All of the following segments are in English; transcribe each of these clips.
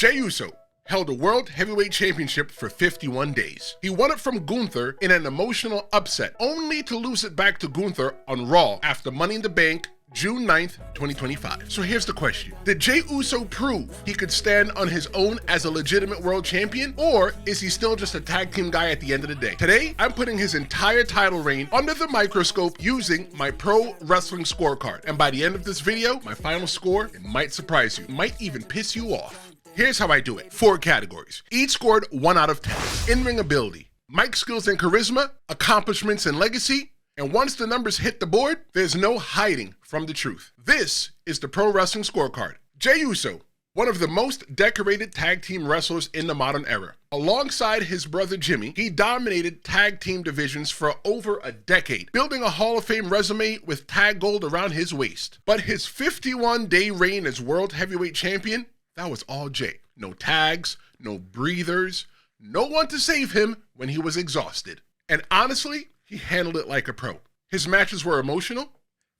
Jey Uso held a World Heavyweight Championship for 51 days. He won it from Gunther in an emotional upset, only to lose it back to Gunther on Raw after Money in the Bank, June 9th, 2025. So here's the question. Did Jey Uso prove he could stand on his own as a legitimate world champion, or is he still just a tag team guy at the end of the day? Today, I'm putting his entire title reign under the microscope using my Pro Wrestling Scorecard. And by the end of this video, my final score, it might surprise you, might even piss you off. Here's how I do it. 4 categories. Each scored 1 out of 10. In-ring ability, mic skills and charisma, accomplishments and legacy, and once the numbers hit the board, there's no hiding from the truth. This is the Pro Wrestling Scorecard. Jey Uso, one of the most decorated tag team wrestlers in the modern era. Alongside his brother Jimmy, he dominated tag team divisions for over a decade, building a Hall of Fame resume with tag gold around his waist. But his 51-day reign as World Heavyweight Champion, that was all Jey. No tags, no breathers, no one to save him when he was exhausted. And honestly, he handled it like a pro. His matches were emotional,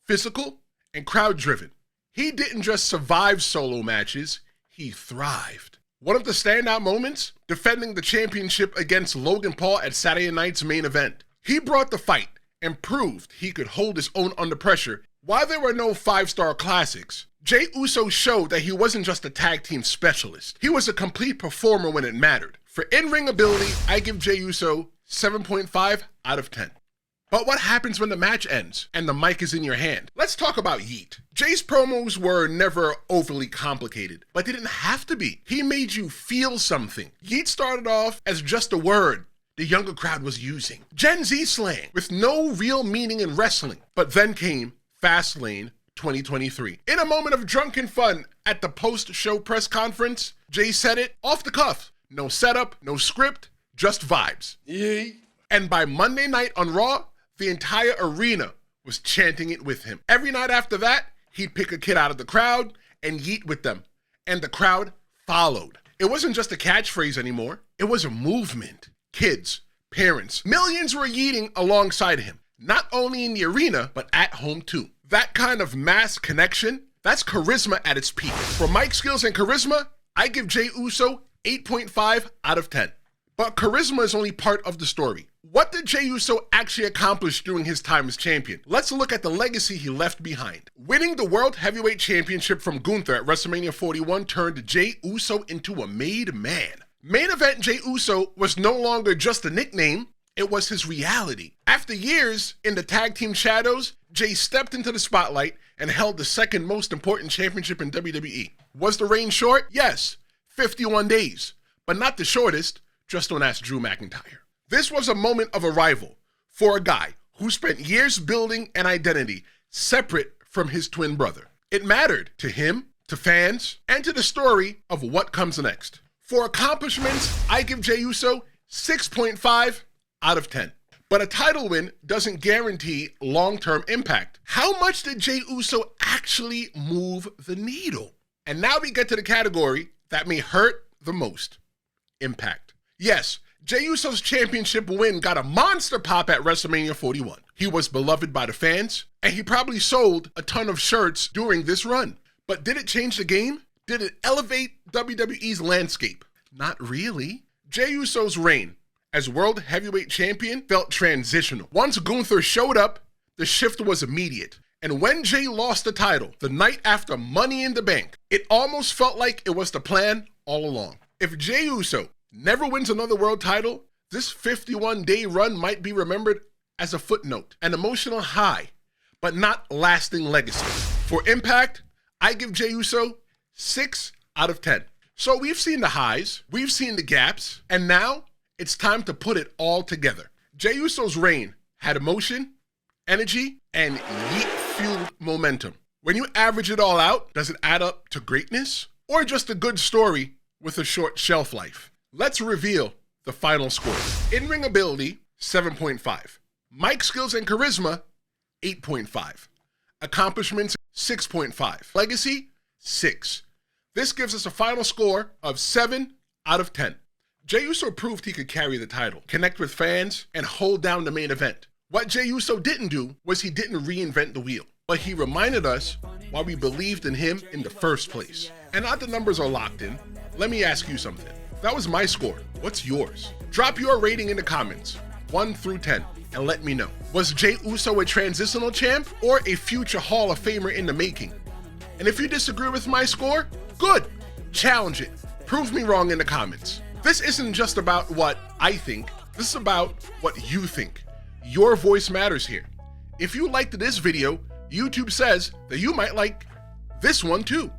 physical, and crowd-driven. He didn't just survive solo matches, he thrived. One of the standout moments, defending the championship against Logan Paul at Saturday night's main event. He brought the fight and proved he could hold his own under pressure. While there were no 5-star classics, Jey Uso showed that he wasn't just a tag team specialist. He was a complete performer when it mattered. For in-ring ability, I give Jey Uso 7.5 out of 10. But what happens when the match ends and the mic is in your hand? Let's talk about Yeet. Jey's promos were never overly complicated, but they didn't have to be. He made you feel something. Yeet started off as just a word the younger crowd was using. Gen Z slang with no real meaning in wrestling. But then came Fastlane 2023. In a moment of drunken fun at the post-show press conference, Jey said it off the cuff. No setup, no script, just vibes. Yay. And by Monday night on Raw, the entire arena was chanting it with him. Every night after that, he'd pick a kid out of the crowd and yeet with them. And the crowd followed. It wasn't just a catchphrase anymore. It was a movement. Kids, parents, millions were yeeting alongside him. Not only in the arena, but at home too. That kind of mass connection, that's charisma at its peak. For mic skills and charisma, I give Jey Uso 8.5 out of 10. But charisma is only part of the story. What did Jey Uso actually accomplish during his time as champion? Let's look at the legacy he left behind. Winning the World Heavyweight Championship from Gunther at WrestleMania 41 turned Jey Uso into a made man. Main Event Jey Uso was no longer just a nickname, it was his reality. After years in the tag team shadows, Jey stepped into the spotlight and held the second most important championship in WWE. Was the reign short? Yes, 51 days, but not the shortest. Just don't ask Drew McIntyre. This was a moment of arrival for a guy who spent years building an identity separate from his twin brother. It mattered to him, to fans, and to the story of what comes next. For accomplishments, I give Jey Uso 6.5 out of 10. But a title win doesn't guarantee long-term impact. How much did Jey Uso actually move the needle? And now we get to the category that may hurt the most: impact. Yes, Jey Uso's championship win got a monster pop at WrestleMania 41. He was beloved by the fans, and he probably sold a ton of shirts during this run. But did it change the game? Did it elevate WWE's landscape? Not really. Jey Uso's reign as World Heavyweight Champion felt transitional. Once Gunther showed up, the shift was immediate. And when Jey lost the title, the night after Money in the Bank, it almost felt like it was the plan all along. If Jey Uso never wins another world title, this 51-day run might be remembered as a footnote, an emotional high, but not lasting legacy. For impact, I give Jey Uso 6 out of 10. So we've seen the highs, we've seen the gaps, and now it's time to put it all together. Jey Uso's reign had emotion, energy, and yeet-fueled momentum. When you average it all out, does it add up to greatness? Or just a good story with a short shelf life? Let's reveal the final score. In-ring ability, 7.5. Mic skills and charisma, 8.5. Accomplishments, 6.5. Legacy, 6. This gives us a final score of 7 out of 10. Jey Uso proved he could carry the title, connect with fans, and hold down the main event. What Jey Uso didn't do was he didn't reinvent the wheel, but he reminded us why we believed in him in the first place. And now that the numbers are locked in, let me ask you something. That was my score. What's yours? Drop your rating in the comments, 1 through 10, and let me know. Was Jey Uso a transitional champ or a future Hall of Famer in the making? And if you disagree with my score, good. Challenge it. Prove me wrong in the comments. This isn't just about what I think. This is about what you think. Your voice matters here. If you liked this video, YouTube says that you might like this one too.